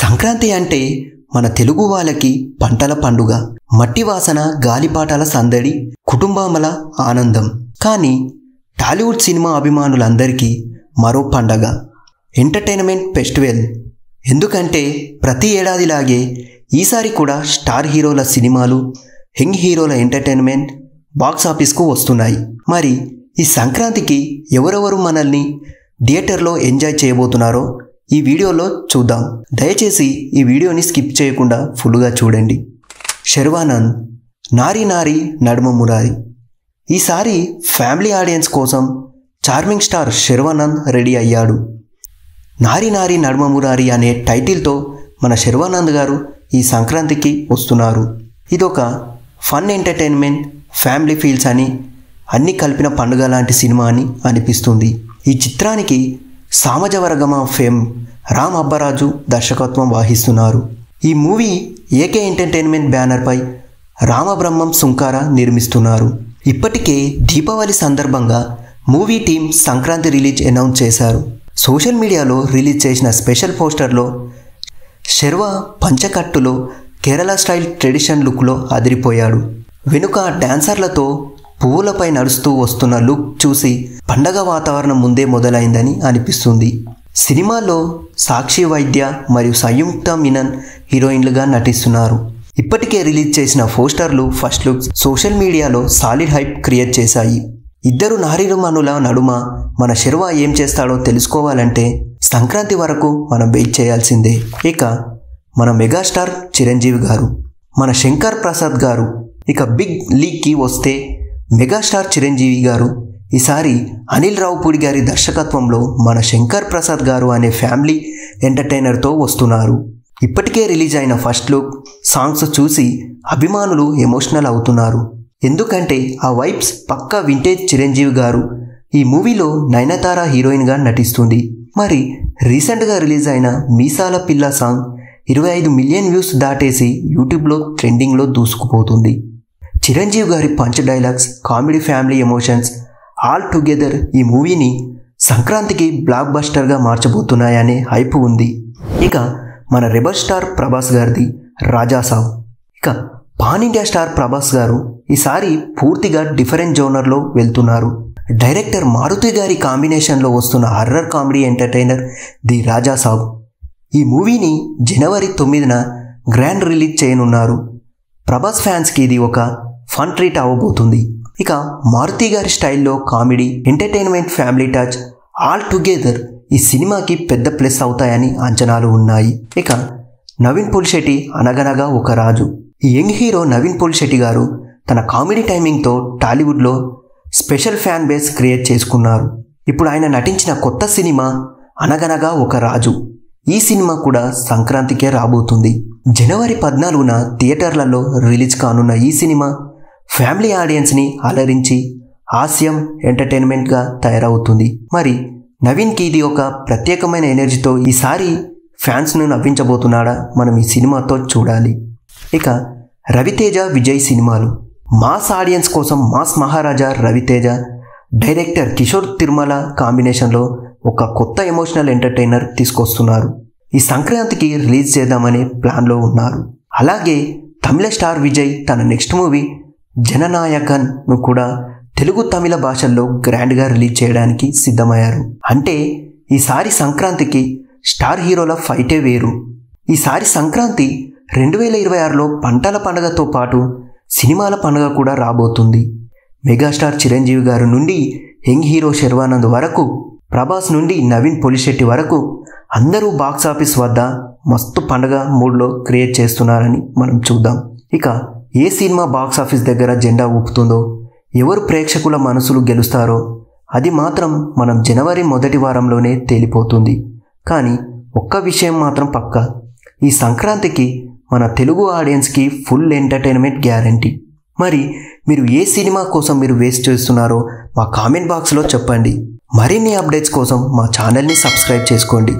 సంక్రాంతి అంటే మన తెలుగు వాళ్ళకి పంటల పండుగ, మట్టి వాసన, గాలిపాటాల సందడి, కుటుంబముల ఆనందం. కానీ టాలీవుడ్ సినిమా అభిమానులందరికీ మరో పండగ, ఎంటర్టైన్మెంట్ ఫెస్టివల్. ఎందుకంటే ప్రతి ఏడాదిలాగే ఈసారి కూడా స్టార్ హీరోల సినిమాలు, యంగ్ హీరోల ఎంటర్టైన్మెంట్ బాక్స్ ఆఫీస్కు వస్తున్నాయి. మరి ఈ సంక్రాంతికి ఎవరెవరు మనల్ని థియేటర్లో ఎంజాయ్ చేయబోతున్నారో ఈ వీడియోలో చూద్దాం. దయచేసి ఈ వీడియోని స్కిప్ చేయకుండా ఫుల్గా చూడండి. శర్వానంద్, నారీ నారీ నడుమ మురారి. ఈసారి ఫ్యామిలీ ఆడియన్స్ కోసం చార్మింగ్ స్టార్ శర్వానంద్ రెడీ అయ్యాడు. నారీ నారీ నడుమ మురారి అనే టైటిల్తో మన శర్వానంద్ గారు ఈ సంక్రాంతికి వస్తున్నారు. ఇదొక ఫన్ ఎంటర్టైన్మెంట్, ఫ్యామిలీ ఫీల్స్ అని అన్నీ కలిపిన పండుగ లాంటి సినిమా అని అనిపిస్తుంది. ఈ చిత్రానికి సామజవరగమ ఫేమ్ రామ్ అబ్బరాజు దర్శకత్వం వహిస్తున్నారు. ఈ మూవీ ఏకే ఎంటర్టైన్మెంట్ బ్యానర్పై రామబ్రహ్మం సుంకార నిర్మిస్తున్నారు. ఇప్పటికే దీపావళి సందర్భంగా movie team Sankranti release announce చేశారు. సోషల్ మీడియాలో రిలీజ్ చేసిన స్పెషల్ పోస్టర్లో శర్వా పంచకట్టులో కేరళ స్టైల్ ట్రెడిషన్ లుక్లో అదిరిపోయాడు. వెనుక డాన్సర్లతో పువ్వులపై నడుస్తూ వస్తున్న లుక్ చూసి పండగ వాతావరణం ముందే మొదలైందని అనిపిస్తుంది. సినిమాలో సాక్షి వైద్య మరియు సంయుక్త మీనన్ హీరోయిన్లుగా నటిస్తున్నారు. ఇప్పటికే రిలీజ్ చేసిన పోస్టర్లు, ఫస్ట్ లుక్స్ సోషల్ మీడియాలో సాలిడ్ హైప్ క్రియేట్ చేశాయి. ఇద్దరు నారీమణుల నడుమ మన శర్వా ఏం చేస్తాడో తెలుసుకోవాలంటే సంక్రాంతి వరకు మనం వెయిట్ చేయాల్సిందే. ఇక మన మెగాస్టార్ చిరంజీవి గారు, మన శంకర్ ప్రసాద్ గారు ఇక బిగ్ లీగ్కి వస్తే మెగాస్టార్ చిరంజీవి గారు ఈసారి అనిల్ రావుపూడి గారి దర్శకత్వంలో మన శంకర్ ప్రసాద్ గారు అనే ఫ్యామిలీ ఎంటర్టైనర్తో వస్తున్నారు. ఇప్పటికే రిలీజ్ అయిన ఫస్ట్ లుక్, సాంగ్స్ చూసి అభిమానులు ఎమోషనల్ అవుతున్నారు. ఎందుకంటే ఆ వైబ్స్ పక్కా వింటేజ్. చిరంజీవి గారు ఈ మూవీలో నయనతార హీరోయిన్గా నటిస్తుంది. మరి రీసెంట్గా రిలీజ్ అయిన మీసాల పిల్ల సాంగ్ 25 మిలియన్ వ్యూస్ దాటేసి యూట్యూబ్లో ట్రెండింగ్లో దూసుకుపోతుంది. చిరంజీవి గారి punch dialogues, comedy, family emotions all together ఈ మూవీని సంక్రాంతికి బ్లాక్ బస్టర్గా మార్చబోతున్నాయనే హైప్ ఉంది. ఇక మన రెబల్ స్టార్ ప్రభాస్ గారిది రాజాసాబ్. ఇక పాన్ ఇండియా స్టార్ ప్రభాస్ గారు ఈసారి పూర్తిగా డిఫరెంట్ జోనర్లో వెళ్తున్నారు. డైరెక్టర్ మారుతి గారి కాంబినేషన్లో వస్తున్న horror comedy entertainer the Raja Saab. ఈ మూవీని జనవరి 9న గ్రాండ్ రిలీజ్ చేయనున్నారు. ప్రభాస్ ఫ్యాన్స్కి ఇది ఒక ఫన్ ట్రీట్ అవ్వబోతుంది. ఇక మారుతి గారి స్టైల్లో comedy, entertainment, family touch all together ఈ సినిమాకి పెద్ద ప్లస్ అవుతాయని అంచనాలు ఉన్నాయి. ఇక నవీన్ పులిశెట్టి అనగనగా ఒక రాజు. ఈ యంగ్ హీరో నవీన్ పులిశెట్టి గారు తన కామెడీ టైమింగ్తో టాలీవుడ్లో స్పెషల్ ఫ్యాన్ బేస్ క్రియేట్ చేసుకున్నారు. ఇప్పుడు ఆయన నటించిన కొత్త సినిమా అనగనగా ఒక రాజు. ఈ సినిమా కూడా సంక్రాంతికే రాబోతుంది. జనవరి 14న థియేటర్లలో రిలీజ్ కానున్న ఈ సినిమా ఫ్యామిలీ ఆడియన్స్ని అలరించి హాస్యం ఎంటర్టైన్మెంట్గా తయారవుతుంది. మరి నవీన్కి ఇది ఒక ప్రత్యేకమైన ఎనర్జీతో ఈసారి ఫ్యాన్స్ను నవ్వించబోతున్నాడా, మనం ఈ సినిమాతో చూడాలి. ఇక రవితేజ, విజయ్ సినిమాలు. మాస్ ఆడియన్స్ కోసం మాస్ మహారాజా రవితేజ, డైరెక్టర్ కిషోర్ తిరుమల కాంబినేషన్లో ఒక కొత్త ఎమోషనల్ ఎంటర్టైనర్ తీసుకొస్తున్నారు. ఈ సంక్రాంతికి రిలీజ్ చేద్దామనే ప్లాన్లో ఉన్నారు. అలాగే తమిళ స్టార్ విజయ్ తన నెక్స్ట్ మూవీ జననాయకన్ను కూడా తెలుగు, తమిళ భాషల్లో గ్రాండ్గా రిలీజ్ చేయడానికి సిద్ధమయ్యారు. అంటే ఈసారి సంక్రాంతికి స్టార్ హీరోల ఫైటే వేరు. ఈసారి సంక్రాంతి 2026లో పంటల పండుగతో పాటు సినిమాల పండుగ కూడా రాబోతుంది. మెగాస్టార్ చిరంజీవి గారు నుండి యంగ్ హీరో శర్వానంద్ వరకు, ప్రభాస్ నుండి నవీన్ పులిశెట్టి వరకు అందరూ బాక్స్ ఆఫీస్ వద్ద మస్తు పండుగ మూడ్లో క్రియేట్ చేస్తున్నారని మనం చూద్దాం. ఇక ఏ సినిమా బాక్స్ ఆఫీస్ దగ్గర జెండా ఊపుతుందో, ఎవరు ప్రేక్షకుల మనసులు గెలుస్తారో అది మాత్రం మనం జనవరి మొదటి వారంలోనే తేలిపోతుంది. కానీ ఒక్క విషయం మాత్రం పక్కా, ఈ సంక్రాంతికి మన తెలుగు ఆడియన్స్కి ఫుల్ ఎంటర్టైన్మెంట్ గ్యారంటీ. మరి మీరు ఏ సినిమా కోసం మీరు వేస్ట్ చేస్తున్నారో మా కామెంట్ బాక్స్లో చెప్పండి. మరిన్ని అప్డేట్స్ కోసం మా ఛానల్ని సబ్స్క్రైబ్ చేసుకోండి.